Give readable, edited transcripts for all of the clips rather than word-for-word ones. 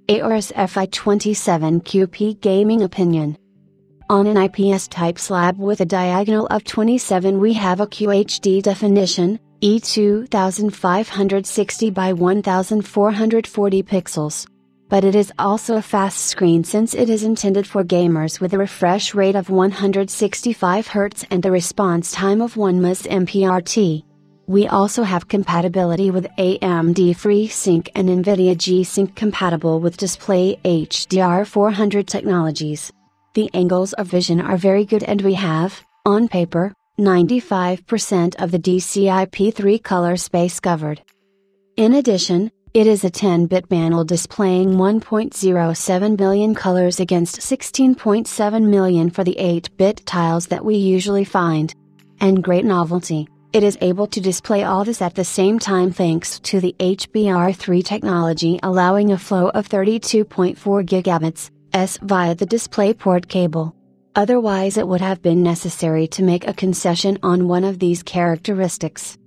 AORUS FI27Q P Gaming Opinion. On an IPS type slab with a diagonal of 27 we have a QHD definition, E2560 by 1440 pixels. But it is also a fast screen since it is intended for gamers with a refresh rate of 165 Hz and a response time of 1 ms MPRT. We also have compatibility with AMD FreeSync and NVIDIA G-Sync compatible with Display HDR 400 technologies. The angles of vision are very good and we have, on paper, 95% of the DCI-P3 color space covered. In addition, it is a 10-bit panel displaying 1.07 billion colors against 16.7 million for the 8-bit tiles that we usually find. And great novelty, it is able to display all this at the same time thanks to the HBR3 technology allowing a flow of 32.4 gigabits via the DisplayPort cable. Otherwise it would have been necessary to make a concession on one of these characteristics.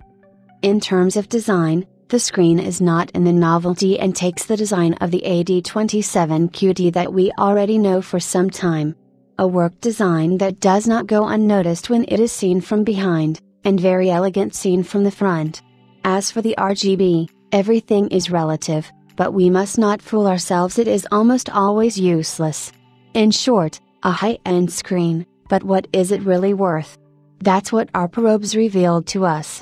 In terms of design, the screen is not in the novelty and takes the design of the AD27QD that we already know for some time. A work design that does not go unnoticed when it is seen from behind, and very elegant seen from the front. As for the RGB, everything is relative, but we must not fool ourselves, it is almost always useless. In short, a high-end screen, but what is it really worth? That's what our probes revealed to us.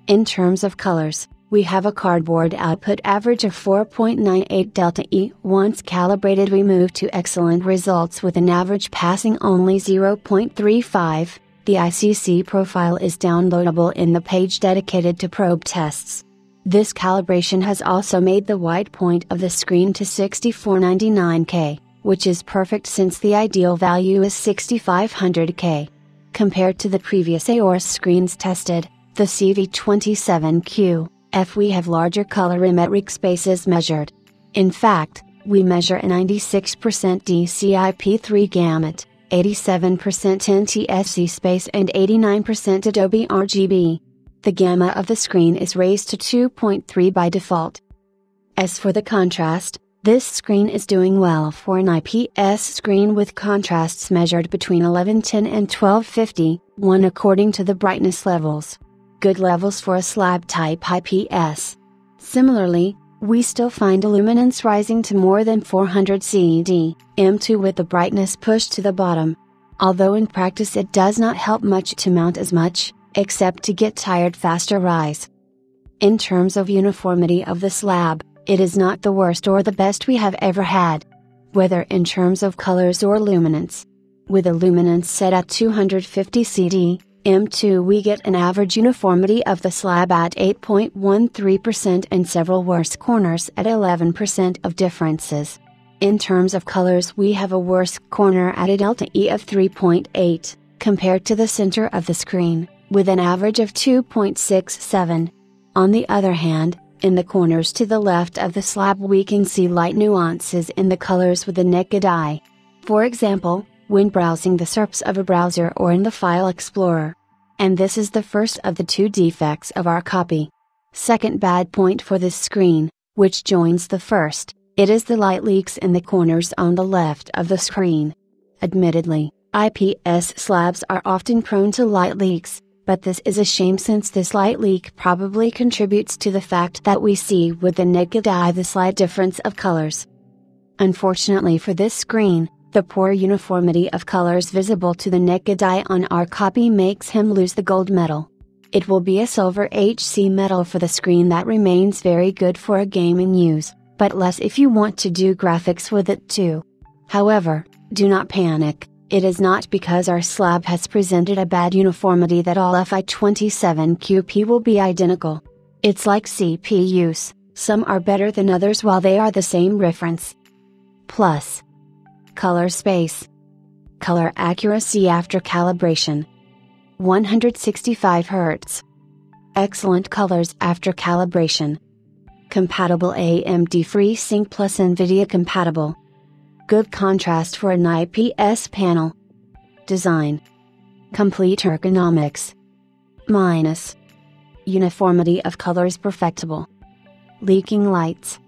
In terms of colors, we have a cardboard output average of 4.98 delta E. Once calibrated we move to excellent results with an average passing only 0.35. The ICC profile is downloadable in the page dedicated to probe tests. This calibration has also made the white point of the screen to 6499K, which is perfect since the ideal value is 6500K. Compared to the previous AORUS screens tested, the CV27Q F we have larger colorimetric spaces measured. In fact, we measure a 96% DCI-P3 gamut, 87% NTSC space and 89% Adobe RGB. The gamma of the screen is raised to 2.3 by default. As for the contrast, this screen is doing well for an IPS screen with contrasts measured between 1110 and 1250, one according to the brightness levels. Good levels for a slab type IPS. Similarly, we still find illuminance rising to more than 400 cd/m2 with the brightness pushed to the bottom. Although in practice it does not help much to mount as much, except to get tired faster rise. In terms of uniformity of the slab, it is not the worst or the best we have ever had. Whether in terms of colors or luminance. With a luminance set at 250 cd/m2 we get an average uniformity of the slab at 8.13% and several worse corners at 11% of differences. In terms of colors we have a worse corner at a delta E of 3.8, compared to the center of the screen, with an average of 2.67. On the other hand, in the corners to the left of the slab we can see light nuances in the colors with the naked eye. For example, when browsing the SERPs of a browser or in the File Explorer. And this is the first of the two defects of our copy. Second bad point for this screen, which joins the first, it is the light leaks in the corners on the left of the screen. Admittedly, IPS slabs are often prone to light leaks, but this is a shame since this light leak probably contributes to the fact that we see with the naked eye the slight difference of colors. Unfortunately for this screen, the poor uniformity of colors visible to the naked eye on our copy makes him lose the gold medal. It will be a silver HC medal for the screen that remains very good for a gaming use, but less if you want to do graphics with it too. However, do not panic, it is not because our slab has presented a bad uniformity that all FI27Q P will be identical. It's like CPUs, some are better than others while they are the same reference. Plus. Color space. Color accuracy after calibration. 165 Hz. Excellent colors after calibration. Compatible AMD FreeSync plus NVIDIA compatible. Good contrast for an IPS panel. Design. Complete ergonomics. Minus. Uniformity of colors perfectible. Leaking lights.